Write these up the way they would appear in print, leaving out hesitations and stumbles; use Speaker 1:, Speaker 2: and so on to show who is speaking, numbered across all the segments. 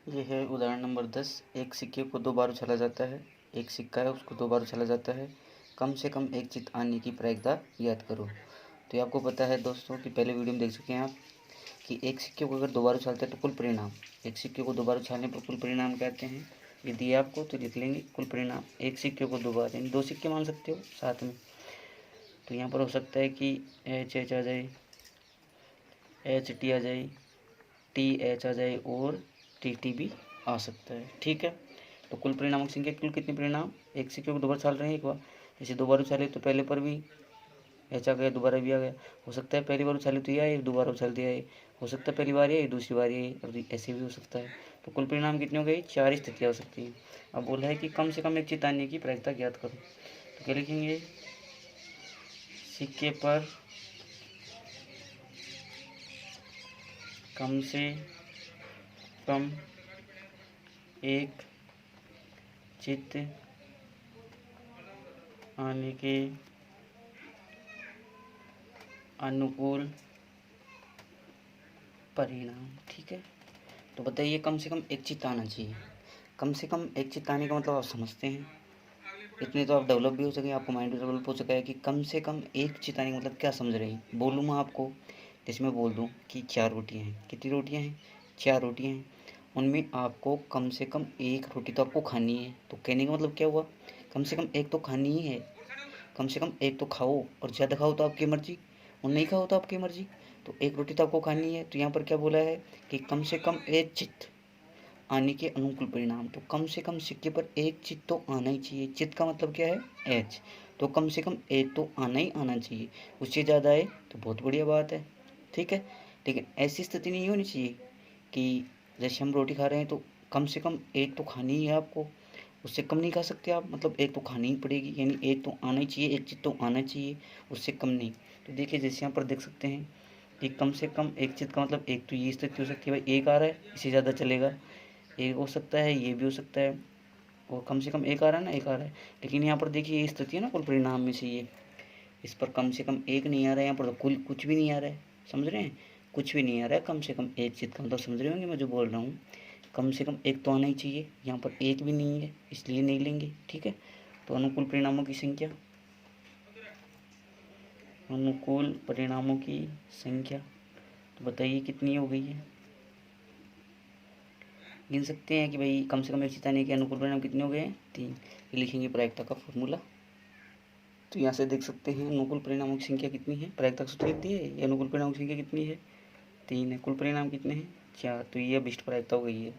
Speaker 1: ये है उदाहरण नंबर 10। एक सिक्के को 2 बार उछाला जाता है। एक सिक्का है, उसको 2 बार उछाला जाता है। कम से कम एक चित आने की प्रायिकता याद करो। तो ये आपको पता है दोस्तों कि पहले वीडियो में देख चुके हैं आप कि एक सिक्के को अगर 2 बार उछालते हैं तो कुल परिणाम, एक सिक्के को 2 बार उछालने पर कुल परिणाम कहते हैं। ये दिया आपको तो लिख लेंगे कुल परिणाम। एक सिक्के को 2 बार यानी 2 सिक्के मान सकते हो साथ में। तो यहाँ पर हो सकता है कि एच एच आ जाए, एच टी आ जाए, टी एच आ जाए और टी टी भी आ सकता है। ठीक है, तो कुल परिणामों की संख्या कुल कितने परिणाम, एक सिक्के को 2 बार उछाल रहे हैं एक बार, जैसे 2 बार उछाले तो पहले पर भी एच आ गया, दोबारा भी आ गया। हो सकता है पहली बार उछाले तो ये आए, दोबारा उछाल दिया है। हो सकता है पहली बार ये, दूसरी बार ये, और ऐसे भी हो सकता है। तो कुल परिणाम कितने हो गए, 4 स्थितियाँ हो सकती हैं। अब बोला है कि कम से कम एक चित आने की प्रायिकता ज्ञात करो। तो क्या लिखेंगे, सिक्के पर कम से कम एक चित आने के अनुकूल परिणाम। ठीक है, तो बताइए कम से कम एक चित आना चाहिए। कम से कम एक चित आने का मतलब आप समझते हैं, इतने तो आप डेवलप भी हो सके, आपको माइंड भी डेवलप हो सका है कि कम से कम एक चित आने का मतलब क्या समझ रहे हैं। बोलूँ मैं आपको, जैसे मैं बोल दूँ कि 4 रोटियाँ हैं, कितनी रोटियाँ हैं, 4 रोटियाँ हैं, उनमें आपको कम से कम एक रोटी तो आपको खानी है। तो कहने का मतलब क्या हुआ, कम से कम एक तो खानी ही है। कम से कम एक तो खाओ, और ज़्यादा खाओ तो आपकी मर्जी, और नहीं खाओ तो आपकी मर्जी। तो एक रोटी तो आपको खानी है। तो यहाँ पर क्या बोला है कि कम से कम एक चित आने के अनुकूल परिणाम। तो कम से कम सिक्के पर एक चित तो आना ही चाहिए। चित का मतलब क्या है, एच। तो कम से कम एक तो आना ही आना चाहिए। उससे ज़्यादा आए तो बहुत बढ़िया बात है। ठीक है, लेकिन ऐसी स्थिति नहीं होनी चाहिए कि जैसे हम रोटी खा रहे हैं तो कम से कम एक तो खानी ही है आपको, उससे कम नहीं खा सकते आप, मतलब एक तो खानी ही पड़ेगी। यानी एक तो आना ही चाहिए, एक चित तो आना चाहिए, उससे कम नहीं। तो देखिए जैसे यहाँ पर देख सकते हैं कि कम से कम एक चित का मतलब एक तो ये स्थिति हो सकती है, भाई एक आ रहा है, इससे ज़्यादा चलेगा, एक हो सकता है, ये भी हो सकता है, और कम से कम एक आ रहा है ना, एक आ रहा है। लेकिन यहाँ पर देखिए ये स्थिति है ना कुल परिणाम में से, ये इस पर कम से कम एक नहीं आ रहा है, यहाँ पर तो कुल कुछ भी नहीं आ रहा है। समझ रहे हैं, कुछ भी नहीं आ रहा है, कम से कम एक चित का मतलब समझ रहे होंगे मैं जो बोल रहा हूँ। कम से कम एक तो आना ही चाहिए, यहाँ पर एक भी नहीं है इसलिए नहीं लेंगे। ठीक है, तो अनुकूल परिणामों की संख्या, अनुकूल परिणामों की संख्या तो बताइए कितनी हो गई है, गिन सकते हैं कि भाई कम से कम एक चित आने के अनुकूल परिणाम कितने हो गए हैं, 3। ये लिखेंगे प्रायिकता का फॉर्मूला। तो यहाँ से देख सकते हैं अनुकूल परिणामों की संख्या कितनी है, प्रायिकता का सूत्र लिख दिए। ये अनुकूल परिणामों की संख्या कितनी है, 3 है। कुल परिणाम कितने हैं, 4। तो ये अभिष्ट प्रायिकता हो गई है।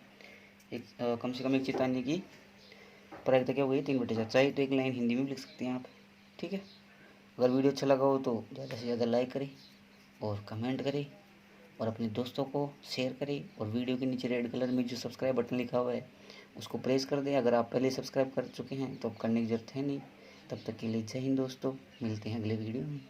Speaker 1: एक कम से कम एक चित आने की प्रायिकता क्या हो गई, 3/4। चाहे तो एक लाइन हिंदी में भी लिख सकते हैं आप। ठीक है, अगर वीडियो अच्छा लगा हो तो ज़्यादा से ज़्यादा लाइक करें और कमेंट करें और अपने दोस्तों को शेयर करें, और वीडियो के नीचे रेड कलर में जो सब्सक्राइब बटन लिखा हुआ है उसको प्रेस कर दें। अगर आप पहले सब्सक्राइब कर चुके हैं तो अब करने की ज़रूरत है नहीं। तब तक के लिए जय हिंद दोस्तों, मिलते हैं अगले वीडियो में।